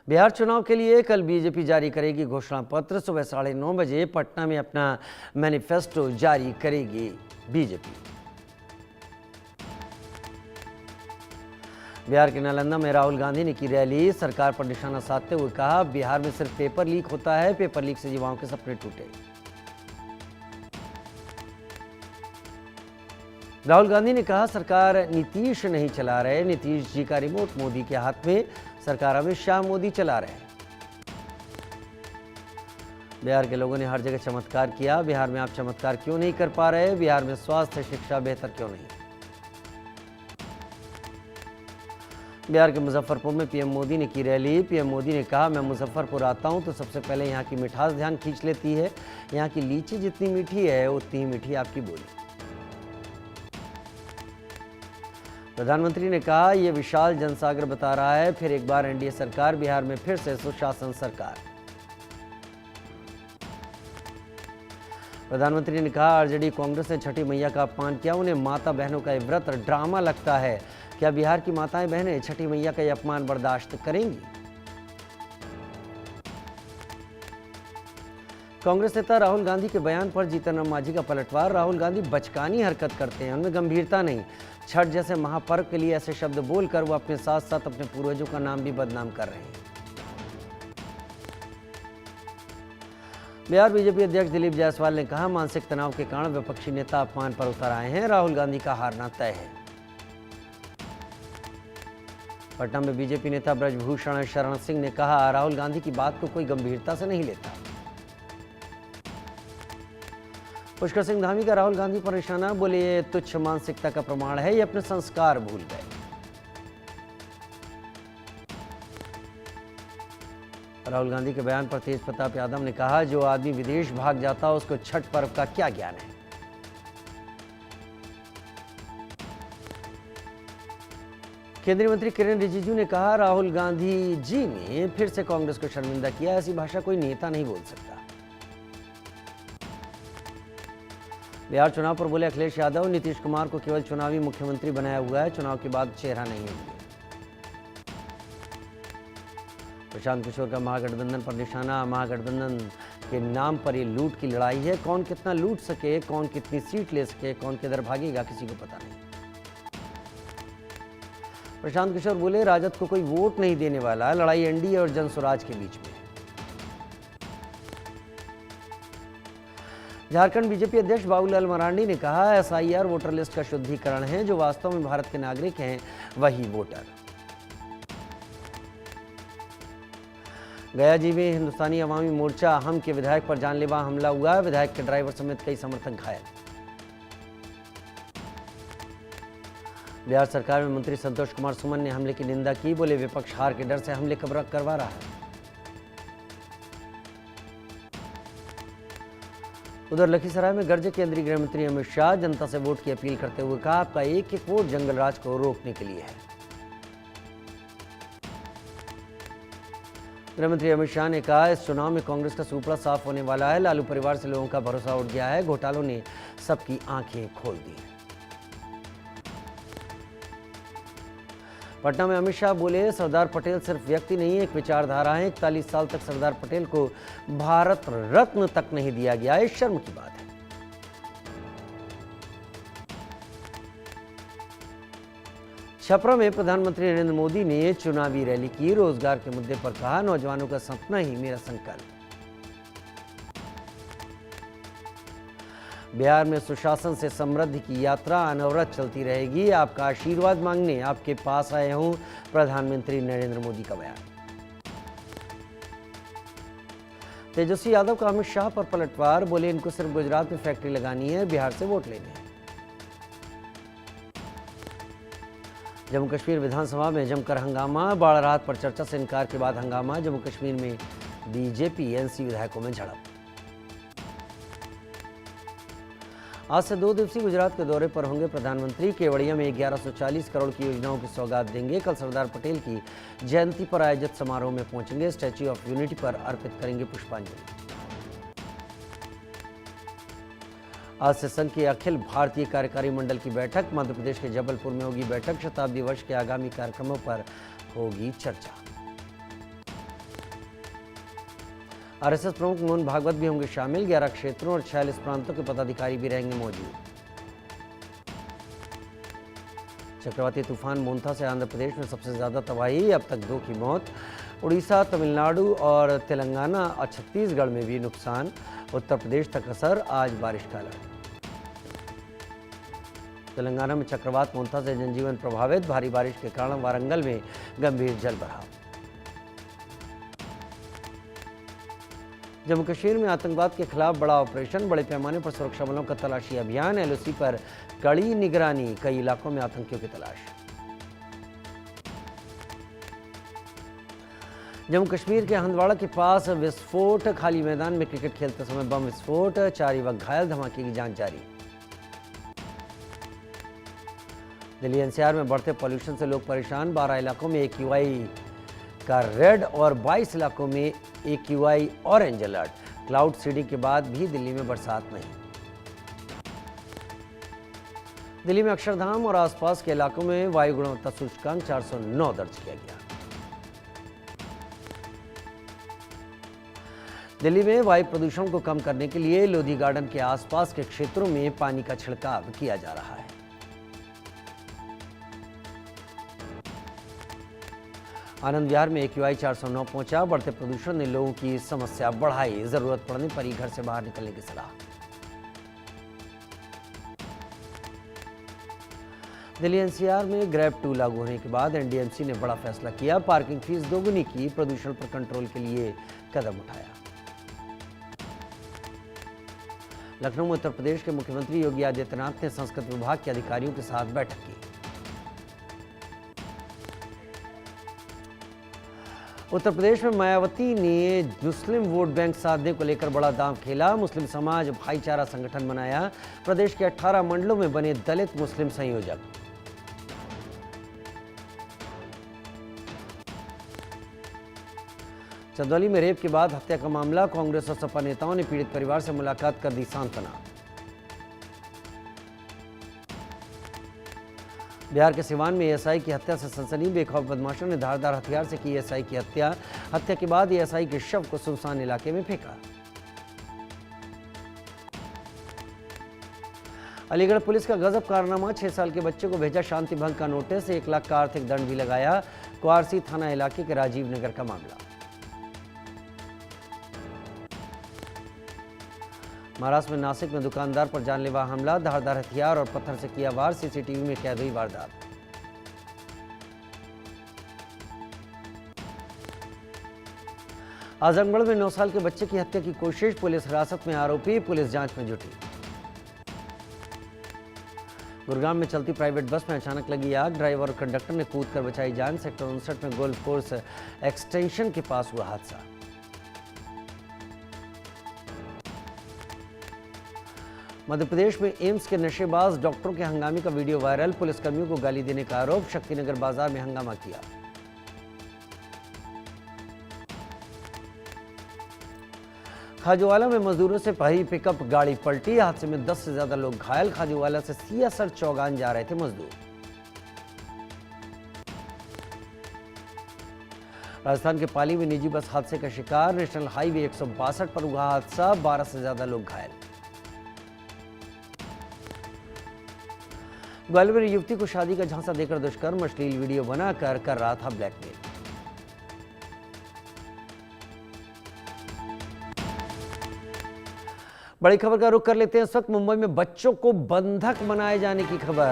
बिहार चुनाव के लिए कल बीजेपी जारी करेगी घोषणा पत्र। सुबह 9:30 बजे पटना में अपना मैनिफेस्टो जारी करेगी बीजेपी। बिहार के नालंदा में राहुल गांधी ने की रैली। सरकार पर निशाना साधते हुए कहा, बिहार में सिर्फ पेपर लीक होता है, पेपर लीक से युवाओं के सपने टूटे। राहुल गांधी ने कहा, सरकार नीतीश नहीं चला रहे, नीतीश जी का रिमोट मोदी के हाथ में, सरकार अमित शाह मोदी चला रहे हैं। बिहार के लोगों ने हर जगह चमत्कार किया। बिहार में आप चमत्कार क्यों नहीं कर पा रहे? बिहार में स्वास्थ्य शिक्षा बेहतर क्यों नहीं? बिहार के मुजफ्फरपुर में पीएम मोदी ने की रैली। पीएम मोदी ने कहा, मैं मुजफ्फरपुर आता हूं तो सबसे पहले यहाँ की मिठास ध्यान खींच लेती है। यहाँ की लीची जितनी मीठी है उतनी ही मीठी आपकी बोली। प्रधानमंत्री ने कहा, यह विशाल जनसागर बता रहा है फिर एक बार एनडीए सरकार, बिहार में फिर से सुशासन सरकार। प्रधानमंत्री ने कहा, आरजेडी कांग्रेस ने छठी मैया का अपमान किया, उन्हें माता बहनों का ये व्रत ड्रामा लगता है। क्या बिहार की माताएं बहनें छठी मैया का ये अपमान बर्दाश्त करेंगी? कांग्रेस नेता राहुल गांधी के बयान पर जीतन राम मांझी का पलटवार। राहुल गांधी बचकानी हरकत करते हैं, उनमें गंभीरता नहीं। छठ जैसे महापर्व के लिए ऐसे शब्द बोलकर वो अपने साथ साथ अपने पूर्वजों का नाम भी बदनाम कर रहे हैं। बिहार बीजेपी अध्यक्ष दिलीप जायसवाल ने कहा, मानसिक तनाव के कारण विपक्षी नेता अपमान पर उतर आए हैं, राहुल गांधी का हारना तय है। पटना में बीजेपी नेता ब्रजभूषण शरण सिंह ने कहा, राहुल गांधी की बात को कोई गंभीरता से नहीं लेता। पुष्कर सिंह धामी का राहुल गांधी पर निशाना, बोले ये तुच्छ मानसिकता का प्रमाण है, ये अपने संस्कार भूल गए। राहुल गांधी के बयान पर तेज प्रताप यादव ने कहा, जो आदमी विदेश भाग जाता उसको छठ पर्व का क्या ज्ञान है। केंद्रीय मंत्री किरेन रिजिजू ने कहा, राहुल गांधी जी ने फिर से कांग्रेस को शर्मिंदा किया, ऐसी भाषा कोई नेता नहीं बोल सकता। बिहार चुनाव पर बोले अखिलेश यादव, नीतीश कुमार को केवल चुनावी मुख्यमंत्री बनाया हुआ है, चुनाव के बाद चेहरा नहीं होंगे। प्रशांत किशोर का महागठबंधन पर निशाना, महागठबंधन के नाम पर ये लूट की लड़ाई है, कौन कितना लूट सके, कौन कितनी सीट ले सके, कौन किधर भागेगा, किसी को पता नहीं। प्रशांत किशोर बोले, राजद को कोई वोट नहीं देने वाला, लड़ाई एनडीए और जनसुराज के बीच में। झारखंड बीजेपी अध्यक्ष बाबूलाल मरांडी ने कहा, एसआईआर वोटर लिस्ट का शुद्धिकरण है, जो वास्तव में भारत के नागरिक हैं वही वोटर। गया जी में हिंदुस्तानी अवामी मोर्चा हम के विधायक पर जानलेवा हमला हुआ, विधायक के ड्राइवर समेत कई समर्थक घायल। बिहार सरकार में मंत्री संतोष कुमार सुमन ने हमले की निंदा की, बोले विपक्ष हार के डर से हमले करवा रहा है। उधर लखीसराय में गरजे केंद्रीय गृह मंत्री अमित शाह, जनता से वोट की अपील करते हुए कहा, आपका एक एक वोट जंगल राज को रोकने के लिए है। गृह मंत्री अमित शाह ने कहा, इस चुनाव में कांग्रेस का सुपड़ा साफ होने वाला है, लालू परिवार से लोगों का भरोसा उठ गया है, घोटालों ने सबकी आंखें खोल दी। पटना में अमित शाह बोले, सरदार पटेल सिर्फ व्यक्ति नहीं है, एक विचारधारा है। 41 साल तक सरदार पटेल को भारत रत्न तक नहीं दिया गया, ये शर्म की बात है। छपरा में प्रधानमंत्री नरेंद्र मोदी ने चुनावी रैली की, रोजगार के मुद्दे पर कहा, नौजवानों का सपना ही मेरा संकल्प। बिहार में सुशासन से समृद्धि की यात्रा अनवरत चलती रहेगी, आपका आशीर्वाद मांगने आपके पास आए हूं, प्रधानमंत्री नरेंद्र मोदी का बयान। तेजस्वी यादव का अमित शाह पर पलटवार, बोले इनको सिर्फ गुजरात में फैक्ट्री लगानी है, बिहार से वोट लेने हैं। जम्मू कश्मीर विधानसभा में जमकर हंगामा, बाढ़ राहत पर चर्चा से इनकार के बाद हंगामा, जम्मू कश्मीर में बीजेपी एनसी विधायकों में झड़प। आज से 2 दिवसीय गुजरात के दौरे पर होंगे प्रधानमंत्री। केवड़िया में 1140 करोड़ की योजनाओं की सौगात देंगे। कल सरदार पटेल की जयंती पर आयोजित समारोह में पहुंचेंगे, स्टैच्यू ऑफ यूनिटी पर अर्पित करेंगे पुष्पांजलि। आज से संघ के अखिल भारतीय कार्यकारी मंडल की बैठक, मध्य प्रदेश के जबलपुर में होगी बैठक, शताब्दी वर्ष के आगामी कार्यक्रमों पर होगी चर्चा। आरएसएस प्रमुख मोहन भागवत भी होंगे शामिल। 11 क्षेत्रों और 46 प्रांतों के पदाधिकारी भी रहेंगे मौजूद। चक्रवाती तूफान मोंथा से आंध्र प्रदेश में सबसे ज्यादा तबाही, अब तक 2 की मौत। उड़ीसा, तमिलनाडु और तेलंगाना और छत्तीसगढ़ में भी नुकसान। उत्तर प्रदेश तक असर, आज बारिश का अलर्ट। तेलंगाना में चक्रवात मोंथा से जनजीवन प्रभावित, भारी बारिश के कारण वारंगल में गंभीर जलभराव। जम्मू कश्मीर में आतंकवाद के खिलाफ बड़ा ऑपरेशन, बड़े पैमाने पर सुरक्षा बलों का तलाशी अभियान। एलओसी पर कड़ी निगरानी, कई इलाकों में आतंकियों की तलाश। जम्मू कश्मीर के हंदवाड़ा के पास विस्फोट, खाली मैदान में क्रिकेट खेलते समय बम विस्फोट, 4 युवक घायल, धमाके की जांच जारी। दिल्ली एनसीआर में बढ़ते पॉल्यूशन से लोग परेशान, 12 इलाकों में AQI का रेड और 22 इलाकों में AQI orange alert. Cloud seeding के बाद भी दिल्ली में बरसात नहीं। दिल्ली में अक्षरधाम और आसपास के इलाकों में वायु गुणवत्ता सूचकांक 409 दर्ज किया गया। दिल्ली में वायु प्रदूषण को कम करने के लिए लोधी गार्डन के आसपास के क्षेत्रों में पानी का छिड़काव किया जा रहा है। आनंद विहार में AQI 409 पहुंचा, बढ़ते प्रदूषण ने लोगों की समस्या बढ़ाई, जरूरत पड़ने पर ही घर से बाहर निकलने की सलाह। दिल्ली एनसीआर में ग्रैब 2 लागू होने के बाद NDMC ने बड़ा फैसला किया, पार्किंग फीस दोगुनी की, प्रदूषण पर कंट्रोल के लिए कदम उठाया। लखनऊ में उत्तर प्रदेश के मुख्यमंत्री योगी आदित्यनाथ ने संस्कृत विभाग के अधिकारियों के साथ बैठक की। उत्तर प्रदेश में मायावती ने मुस्लिम वोट बैंक साधने को लेकर बड़ा दांव खेला, मुस्लिम समाज भाईचारा संगठन बनाया, प्रदेश के 18 मंडलों में बने दलित मुस्लिम संयोजक। चंदौली में रेप के बाद हत्या का मामला, कांग्रेस और सपा नेताओं ने पीड़ित परिवार से मुलाकात कर दी सांत्वना। बिहार के सिवान में ASI की हत्या से सनसनी, बेखौफ बदमाशों ने धारदार हथियार से की ASI की हत्या। हत्या के बाद ASI के शव को सुनसान इलाके में फेंका। अलीगढ़ पुलिस का गजब कारनामा, 6 साल के बच्चे को भेजा शांति भंग का नोटिस, 1 लाख का आर्थिक दंड भी लगाया। क्वारसी थाना इलाके के राजीव नगर का मामला। महाराष्ट्र में नासिक में दुकानदार पर जानलेवा हमला, धारदार हथियार और पत्थर से किया वार, CCTV में कैद हुई वारदात। आजमगढ़ में 9 साल के बच्चे की हत्या की कोशिश, पुलिस हिरासत में आरोपी, पुलिस जांच में जुटी। गुरुग्राम में चलती प्राइवेट बस में अचानक लगी आग, ड्राइवर और कंडक्टर ने कूदकर बचाई जान। सेक्टर 59 में गोल्फ कोर्स एक्सटेंशन के पास हुआ हादसा। मध्य प्रदेश में एम्स के नशेबाज डॉक्टरों के हंगामे का वीडियो वायरल, पुलिसकर्मियों को गाली देने का आरोप, शक्तिनगर बाजार में हंगामा किया। खाजूवाला में मजदूरों से भरी पिकअप गाड़ी पलटी, हादसे में 10 से ज्यादा लोग घायल। खाजूवाला से सियासर चौगान जा रहे थे मजदूर। राजस्थान के पाली में निजी बस हादसे का शिकार, नेशनल हाईवे 162 पर हुआ हादसा, 12 से ज्यादा लोग घायल। ग्वालियर में युवती को शादी का झांसा देकर दुष्कर्म, अश्लील वीडियो बनाकर कर रहा था ब्लैकमेल। बड़ी खबर का रुख कर लेते हैं इस वक्त। मुंबई में बच्चों को बंधक बनाए जाने की खबर।